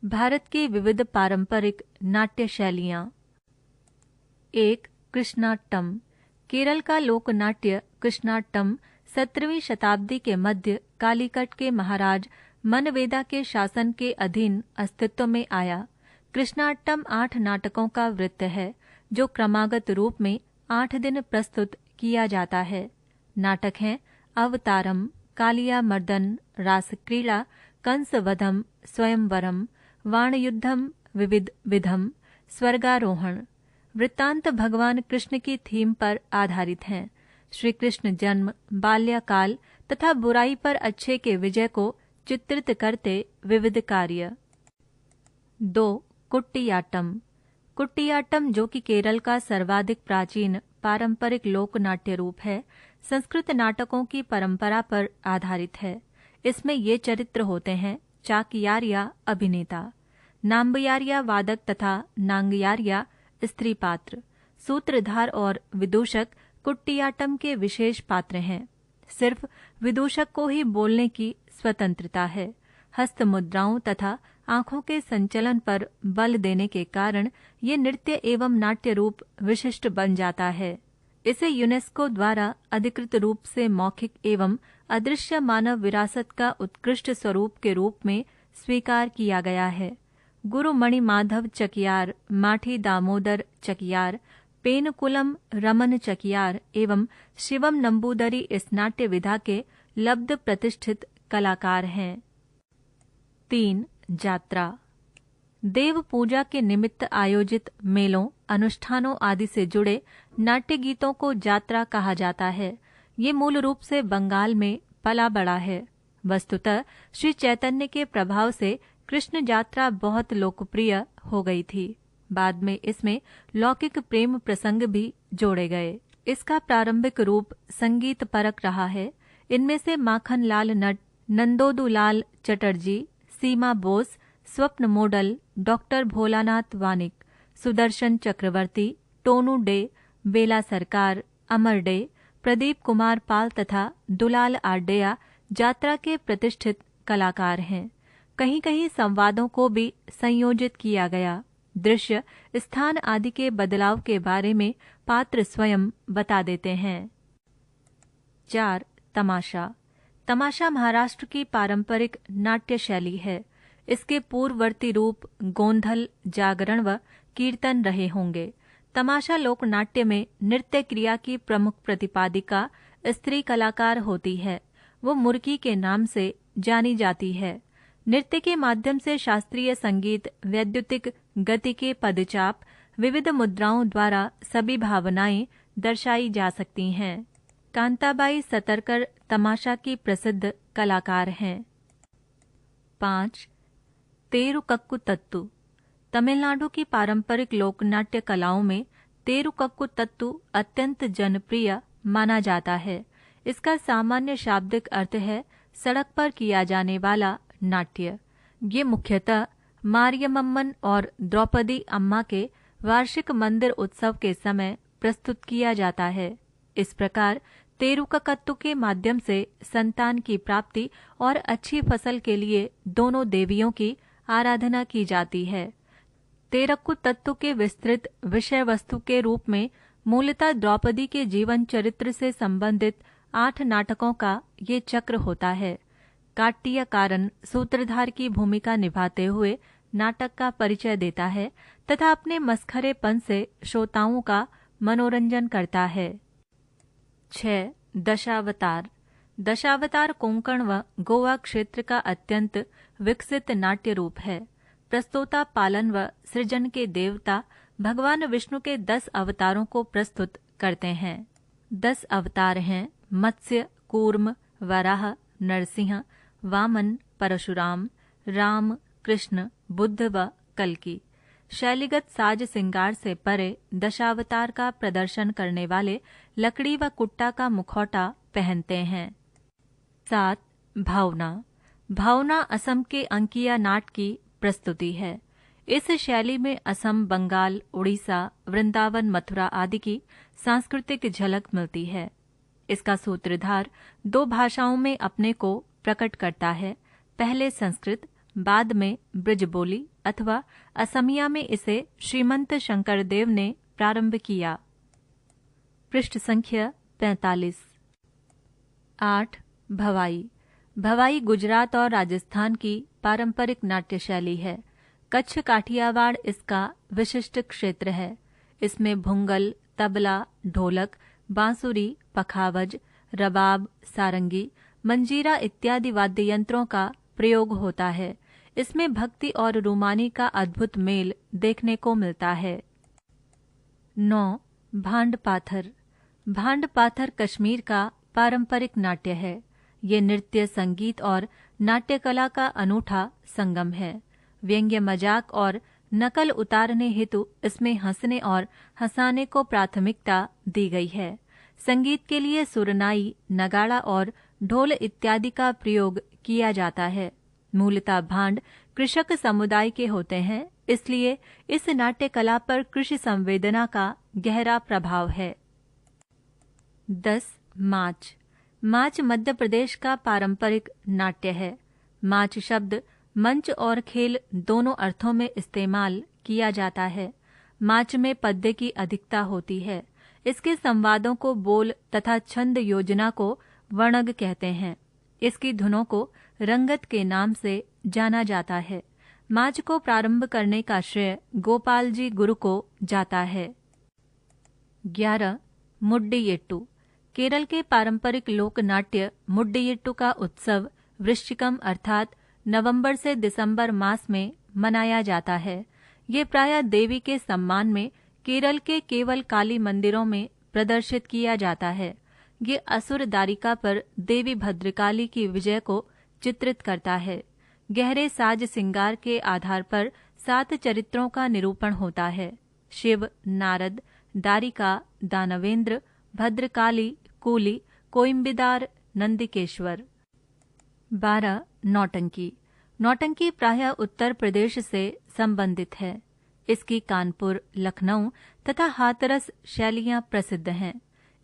भारत की विविध पारंपरिक नाट्य शैलियाँ। 1. कृष्णाट्टम। केरल का लोक नाट्य कृष्णाट्टम 17वीं शताब्दी के मध्य कालीकट के महाराज मनवेदा के शासन के अधीन अस्तित्व में आया। कृष्णाट्टम 8 नाटकों का वृत्त है जो क्रमागत रूप में 8 दिन प्रस्तुत किया जाता है। नाटक हैं अवतारम, कालियामर्दन, रासक्रीड़ा, कंसवधम, स्वयंवरम, वाणयुद्धम, विविध विधम, स्वर्गारोहण। वृत्तांत भगवान कृष्ण की थीम पर आधारित हैं। श्री कृष्ण जन्म, बाल्यकाल तथा बुराई पर अच्छे के विजय को चित्रित करते विविध कार्य। 2. कुट्टियाट्टम। कुट्टियाट्टम, जो कि केरल का सर्वाधिक प्राचीन पारंपरिक लोक नाट्य रूप है, संस्कृत नाटकों की परंपरा पर आधारित है। इसमें ये चरित्र होते हैं चाकियार्या अभिनेता, नाम्बयार्या वादक तथा नांगयार्या स्त्री पात्र। सूत्रधार और विदूषक कुट्टियाट्टम के विशेष पात्र हैं। सिर्फ विदूषक को ही बोलने की स्वतंत्रता है। हस्त मुद्राओं तथा आंखों के संचलन पर बल देने के कारण ये नृत्य एवं नाट्य रूप विशिष्ट बन जाता है। इसे यूनेस्को द्वारा अधिकृत रूप से मौखिक एवं अदृश्य मानव विरासत का उत्कृष्ट स्वरूप के रूप में स्वीकार किया गया है। गुरु मणि माधव चकियार, माठी दामोदर चकियार, पेनकुलम रमन चकियार एवं शिवम नंबूदरी इस नाट्य विधा के लब्ध प्रतिष्ठित कलाकार हैं। 3. जात्रा। देव पूजा के निमित्त आयोजित मेलों, अनुष्ठानों आदि से जुड़े नाट्य गीतों को जात्रा कहा जाता है। ये मूल रूप से बंगाल में पला बड़ा है। वस्तुतः श्री चैतन्य के प्रभाव से कृष्ण जात्रा बहुत लोकप्रिय हो गई थी। बाद में इसमें लौकिक प्रेम प्रसंग भी जोड़े गए। इसका प्रारंभिक रूप संगीत परक रहा है। इनमें से माखनलाल नट, नंदोदुलाल चटर्जी, सीमा बोस, स्वप्न मोडल, डॉक्टर भोलानाथ वानिक, सुदर्शन चक्रवर्ती, टोनू डे, बेला सरकार, अमर डे, प्रदीप कुमार पाल तथा दुलाल आड्डेया जात्रा के प्रतिष्ठित कलाकार हैं। कहीं कहीं संवादों को भी संयोजित किया गया। दृश्य, स्थान आदि के बदलाव के बारे में पात्र स्वयं बता देते हैं। 4. तमाशा। तमाशा महाराष्ट्र की पारंपरिक नाट्य शैली है। इसके पूर्ववर्ती रूप गोंधल, जागरण व कीर्तन रहे होंगे। तमाशा लोक नाट्य में नृत्य क्रिया की प्रमुख प्रतिपादिका स्त्री कलाकार होती है। वो मुर्की के नाम से जानी जाती है। नृत्य के माध्यम से शास्त्रीय संगीत, वैद्युतिक गति के पदचाप, विविध मुद्राओं द्वारा सभी भावनाएं दर्शाई जा सकती हैं। कांताबाई सतरकर तमाशा की प्रसिद्ध कलाकार हैं। 5. तेरुकक्कुतत्तु। तमिलनाडु की पारंपरिक लोकनाट्य कलाओं में तेरुकक्कुतत्तु अत्यंत जनप्रिय माना जाता है। इसका सामान्य शाब्दिक अर्थ है सड़क पर किया जाने वाला नाट्य। ये मुख्यतः मारियम्मन और द्रौपदी अम्मा के वार्षिक मंदिर उत्सव के समय प्रस्तुत किया जाता है। इस प्रकार तेरुकक्कुतत्तु के माध्यम से संतान की प्राप्ति और अच्छी फसल के लिए दोनों देवियों की आराधना की जाती है। तेरुकक्कुतत्तु के विस्तृत विषय वस्तु के रूप में मूलतः द्रौपदी के जीवन चरित्र से संबंधित 8 नाटकों का ये चक्र होता है। काट्टियकारन सूत्रधार की भूमिका निभाते हुए नाटक का परिचय देता है तथा अपने मस्खरेपन से श्रोताओं का मनोरंजन करता है। 6. दशावतार। दशावतार कोंकण व गोवा क्षेत्र का अत्यंत विकसित नाट्य रूप है। प्रस्तोता पालन व सृजन के देवता भगवान विष्णु के 10 अवतारों को प्रस्तुत करते हैं। 10 अवतार हैं मत्स्य, कूर्म, वराह, नरसिंह, वामन, परशुराम, राम, कृष्ण, बुद्ध व कल्कि। शैलीगत साज सिंगार से परे दशावतार का प्रदर्शन करने वाले लकड़ी व कुट्टा का मुखौटा पहनते हैं। 7. भावना। भावना असम के अंकिया नाट की प्रस्तुति है। इस शैली में असम, बंगाल, उड़ीसा, वृंदावन, मथुरा आदि की सांस्कृतिक झलक मिलती है। इसका सूत्रधार 2 भाषाओं में अपने को प्रकट करता है। पहले संस्कृत, बाद में ब्रजबोली अथवा असमिया में इसे श्रीमंत शंकरदेव ने प्रारंभ किया। पृष्ठ संख्या 45। 8. भवाई। भवाई गुजरात और राजस्थान की पारंपरिक नाट्य शैली है। कच्छ काठियावाड़ इसका विशिष्ट क्षेत्र है। इसमें भुंगल, तबला, ढोलक, बांसुरी, पखावज, रबाब, सारंगी, मंजीरा इत्यादि वाद्य यंत्रों का प्रयोग होता है। इसमें भक्ति और रूमानी का अद्भुत मेल देखने को मिलता है। 9. भांड पाथर। भांड पाथर कश्मीर का पारंपरिक नाट्य है। ये नृत्य, संगीत और नाट्य कला का अनूठा संगम है। व्यंग्य, मजाक और नकल उतारने हेतु इसमें हंसने और हंसाने को प्राथमिकता दी गई है। संगीत के लिए सुरनाई, नगाड़ा और ढोल इत्यादि का प्रयोग किया जाता है। मूलतः भांड कृषक समुदाय के होते हैं, इसलिए इस नाट्य कला पर कृषि संवेदना का गहरा प्रभाव है। 10. माच। माच मध्य प्रदेश का पारंपरिक नाट्य है। माच शब्द मंच और खेल दोनों अर्थों में इस्तेमाल किया जाता है। माच में पद्य की अधिकता होती है। इसके संवादों को बोल तथा छंद योजना को वर्णग कहते हैं। इसकी धुनों को रंगत के नाम से जाना जाता है। माच को प्रारंभ करने का श्रेय गोपाल जी गुरु को जाता है। 11. मुड्डीयेट्टू। केरल के पारंपरिक लोक नाट्य मुड्डीयेट्टू का उत्सव वृश्चिकम अर्थात नवंबर से दिसंबर मास में मनाया जाता है। ये प्रायः देवी के सम्मान में केरल के केवल काली मंदिरों में प्रदर्शित किया जाता है। ये असुर दारिका पर देवी भद्रकाली की विजय को चित्रित करता है। गहरे साज सिंगार के आधार पर 7 चरित्रों का निरूपण होता है। शिव, नारद, दारिका, दानवेंद्र, भद्रकाली, कूली, कोइम्बिदार, नंदिकेश्वर। 12. नौटंकी। नौटंकी प्रायः उत्तर प्रदेश से संबंधित है। इसकी कानपुर, लखनऊ तथा हाथरस शैलियां प्रसिद्ध हैं।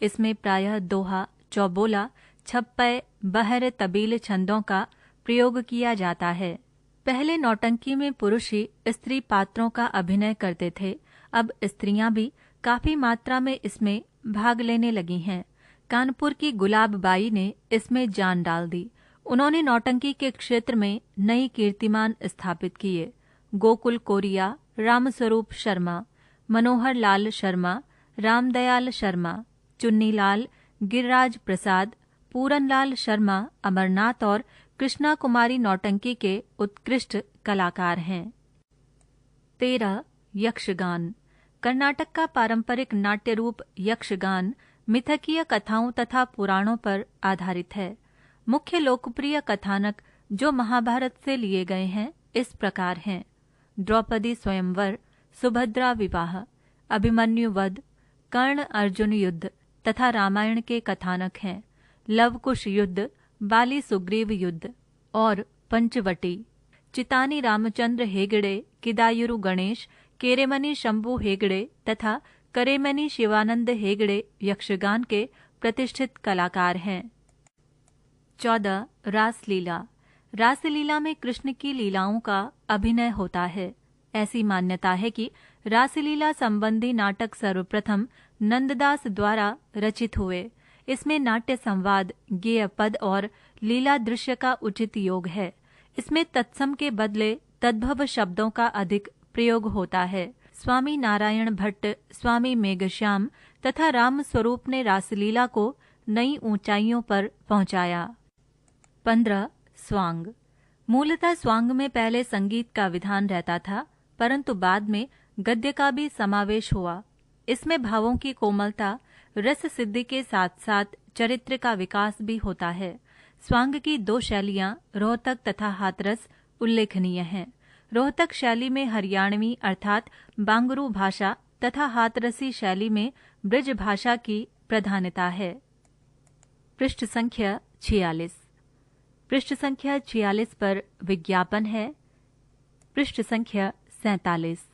इसमें प्रायः दोहा, चौबोला, छप्पय, बहर, तबील छंदों का प्रयोग किया जाता है। पहले नौटंकी में पुरुष ही स्त्री पात्रों का अभिनय करते थे। अब स्त्रियां भी काफी मात्रा में इसमें भाग लेने लगी हैं। कानपुर की गुलाब बाई ने इसमें जान डाल दी। उन्होंने नौटंकी के क्षेत्र में नई कीर्तिमान स्थापित किए। गोकुल कोरिया, रामस्वरूप शर्मा, मनोहर लाल शर्मा, रामदयाल शर्मा, चुन्नीलाल, गिरिराज प्रसाद, पूरनलाल शर्मा, अमरनाथ और कृष्णा कुमारी नौटंकी के उत्कृष्ट कलाकार हैं। 13. यक्षगान। कर्नाटक का पारंपरिक नाट्य रूप यक्षगान मिथकीय कथाओं तथा पुराणों पर आधारित है। मुख्य लोकप्रिय कथानक जो महाभारत से लिए गए हैं इस प्रकार हैं: द्रौपदी स्वयंवर, सुभद्रा विवाह, अभिमन्यु वध, कर्ण अर्जुन युद्ध तथा रामायण के कथानक हैं लवकुश युद्ध, बाली सुग्रीव युद्ध और पंचवटी। चितानी रामचंद्र हेगड़े, किदायुरु गणेश, केरेमनी शंभू हेगड़े तथा करेमनी शिवानंद हेगड़े यक्षगान के प्रतिष्ठित कलाकार हैं। 14. रासलीला। रासलीला में कृष्ण की लीलाओं का अभिनय होता है। ऐसी मान्यता है कि रासलीला संबंधी नाटक सर्वप्रथम नंददास द्वारा रचित हुए। इसमें नाट्य संवाद, गेय पद और लीला दृश्य का उचित योग है। इसमें तत्सम के बदले तद्भव शब्दों का अधिक प्रयोग होता है। स्वामी नारायण भट्ट, स्वामी मेघश्याम तथा राम स्वरूप ने रासलीला को नई ऊंचाइयों पर पहुंचाया। 15. स्वांग। मूलतः स्वांग में पहले संगीत का विधान रहता था, परंतु बाद में गद्य का भी समावेश हुआ। इसमें भावों की कोमलता, रस सिद्धि के साथ साथ चरित्र का विकास भी होता है। स्वांग की 2 शैलियां रोहतक तथा हाथरस उल्लेखनीय हैं। रोहतक शैली में हरियाणवी अर्थात बांगरू भाषा तथा हाथरसी शैली में ब्रज भाषा की प्रधानता है। पृष्ठ संख्या 46। पृष्ठ संख्या 46 पर विज्ञापन है। पृष्ठ संख्या 47।